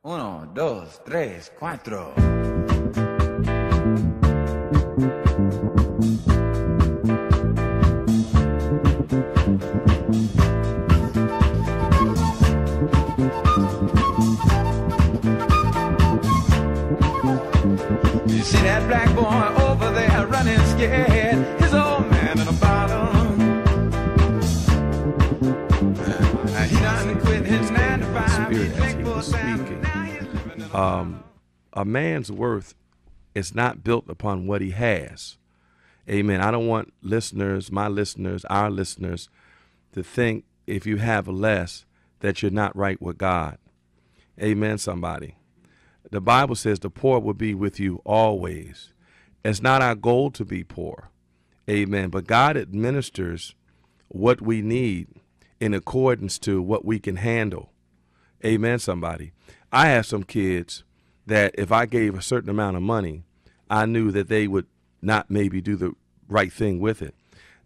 Uno, dos, tres, cuatro. You see that black boy over there running scared? His old man in a bottle. He done quit his 9 to 5. Spirit as he was speaking. A man's worth is not built upon what he has. Amen. I don't want listeners, my listeners, our listeners, to think if you have less that you're not right with God. Amen, somebody. The Bible says the poor will be with you always. It's not our goal to be poor. Amen. But God administers what we need in accordance to what we can handle. Amen, somebody. I have some kids that if I gave a certain amount of money, I knew that they would not maybe do the right thing with it.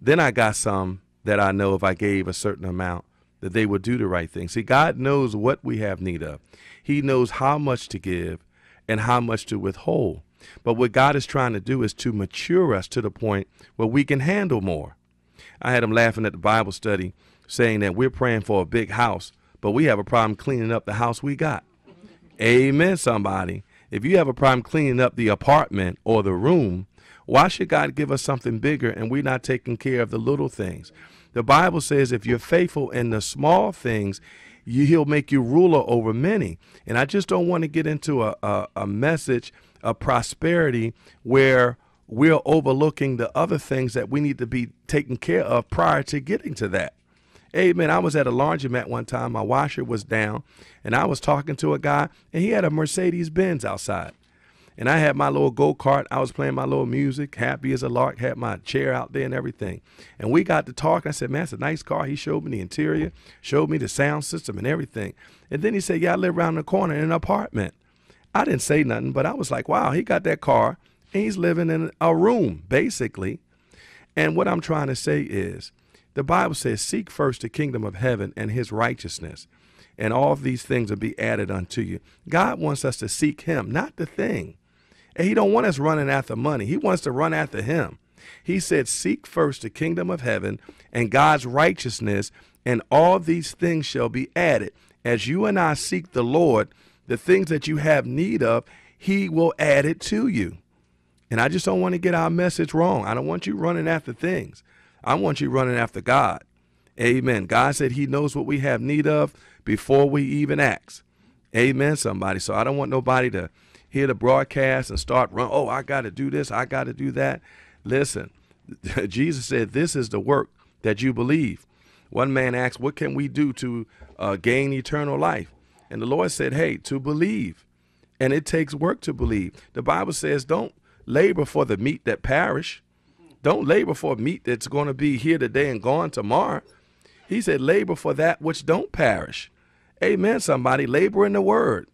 Then I got some that I know if I gave a certain amount that they would do the right thing. See, God knows what we have need of. He knows how much to give and how much to withhold. But what God is trying to do is to mature us to the point where we can handle more. I had them laughing at the Bible study saying that we're praying for a big house, but we have a problem cleaning up the house we got. Amen, somebody. If you have a problem cleaning up the apartment or the room, why should God give us something bigger and we're not taking care of the little things? The Bible says if you're faithful in the small things, he'll make you ruler over many. And I just don't want to get into a message of prosperity where we're overlooking the other things that we need to be taken care of prior to getting to that. Amen. I was at a laundromat one time. My washer was down, and I was talking to a guy, and he had a Mercedes-Benz outside. And I had my little go-kart. I was playing my little music, happy as a lark, had my chair out there and everything. And we got to talk. I said, man, it's a nice car. He showed me the interior, showed me the sound system and everything. And then he said, yeah, I live around the corner in an apartment. I didn't say nothing, but I was like, wow, he got that car, and he's living in a room, basically. And what I'm trying to say is, the Bible says, seek first the kingdom of heaven and his righteousness, and all these things will be added unto you. God wants us to seek him, not the thing. And he don't want us running after money. He wants to run after him. He said, seek first the kingdom of heaven and God's righteousness, and all these things shall be added. As you and I seek the Lord, the things that you have need of, he will add it to you. And I just don't want to get our message wrong. I don't want you running after things. I want you running after God. Amen. God said he knows what we have need of before we even ask. Amen, somebody. So I don't want nobody to hear the broadcast and start run. Oh, I got to do this. I got to do that. Listen, Jesus said, this is the work that you believe. One man asked, what can we do to gain eternal life? And the Lord said, hey, to believe. And it takes work to believe. The Bible says, don't labor for the meat that perish. Don't labor for meat that's going to be here today and gone tomorrow. He said, labor for that which don't perish. Amen, somebody. Labor in the word.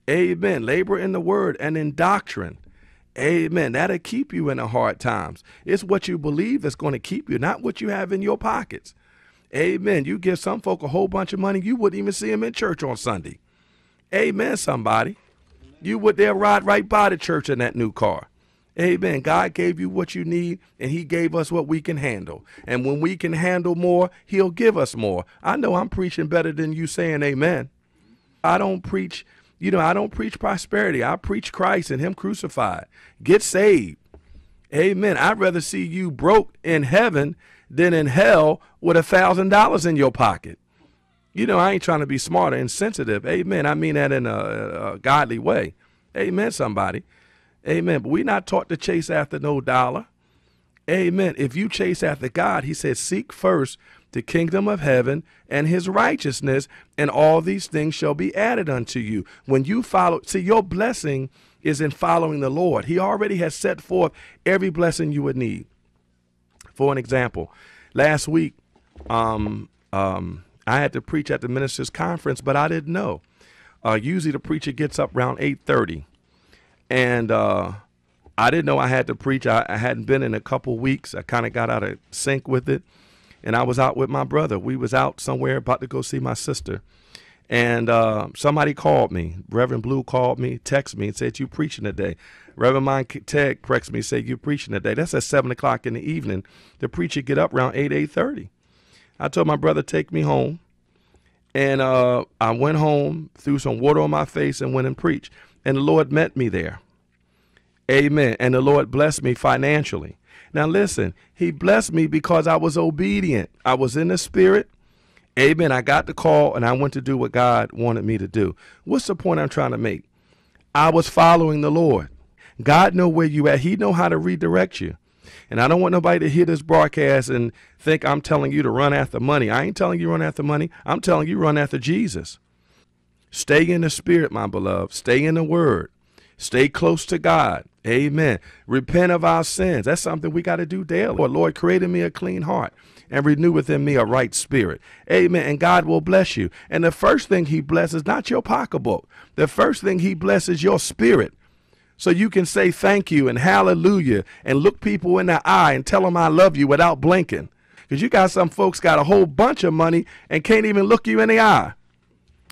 Amen. Labor in the word and in doctrine. Amen. That'll keep you in the hard times. It's what you believe that's going to keep you, not what you have in your pockets. Amen. You give some folk a whole bunch of money, you wouldn't even see them in church on Sunday. Amen, somebody. They'll ride right by the church in that new car. Amen. God gave you what you need, and he gave us what we can handle. And when we can handle more, he'll give us more. I know I'm preaching better than you saying amen. I don't preach, I don't preach prosperity. I preach Christ and him crucified. Get saved. Amen. I'd rather see you broke in heaven than in hell with $1,000 in your pocket. I ain't trying to be smart or insensitive. Amen. I mean that in a godly way. Amen, somebody. Amen. But we're not taught to chase after no dollar. Amen. If you chase after God, he says, seek first the kingdom of heaven and his righteousness, and all these things shall be added unto you. When you follow, see, your blessing is in following the Lord. He already has set forth every blessing you would need. For an example, last week, I had to preach at the ministers' conference, but I didn't know. Usually the preacher gets up around 8:30. And I didn't know I had to preach. I hadn't been in a couple weeks. I kind of got out of sync with it. And I was out with my brother. We was out somewhere about to go see my sister. And somebody called me. Reverend Blue called me, texted me, and said, "You preaching today?" Reverend Mike Ted texted me and said, "You preaching today?" That's at 7 o'clock in the evening. The preacher get up around 8:30. I told my brother, "Take me home." And I went home, threw some water on my face, and went and preached. And the Lord met me there. Amen. And the Lord blessed me financially. Now listen, he blessed me because I was obedient. I was in the spirit. Amen. I got the call and I went to do what God wanted me to do. What's the point I'm trying to make? I was following the Lord. God know where you at. He know how to redirect you. And I don't want nobody to hear this broadcast and think I'm telling you to run after money. I ain't telling you run after money. I'm telling you run after Jesus. Stay in the spirit, my beloved. Stay in the word. Stay close to God. Amen. Repent of our sins. That's something we got to do daily. Lord, create in me a clean heart and renew within me a right spirit. Amen. And God will bless you. And the first thing he blesses, not your pocketbook. The first thing he blesses your spirit. So you can say thank you and hallelujah and look people in the eye and tell them I love you without blinking. Because you got some folks got a whole bunch of money and can't even look you in the eye.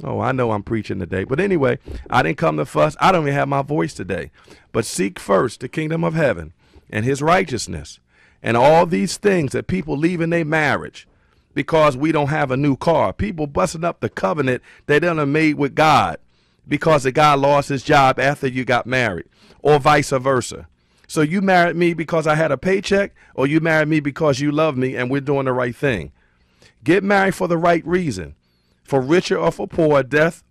Oh, I know I'm preaching today. But anyway, I didn't come to fuss. I don't even have my voice today. But seek first the kingdom of heaven and his righteousness and all these things that people leave in their marriage because we don't have a new car. People busting up the covenant they done have made with God because the guy lost his job after you got married or vice versa. So you married me because I had a paycheck or you married me because you love me and we're doing the right thing. Get married for the right reason. For richer or for poor, death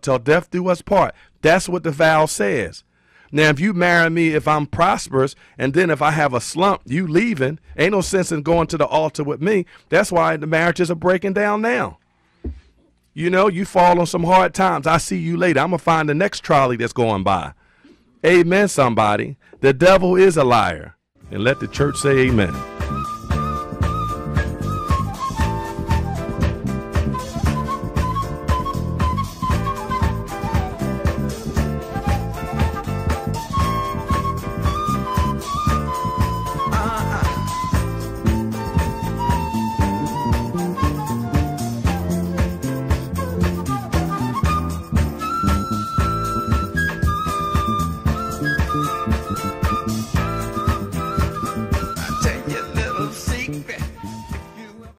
till death do us part. That's what the vow says. Now, if you marry me, if I'm prosperous, and then if I have a slump, you leaving, ain't no sense in going to the altar with me. That's why the marriages are breaking down now. You know, you fall on some hard times. I see you later. I'm going to find the next trolley that's going by. Amen, somebody. The devil is a liar. And let the church say amen.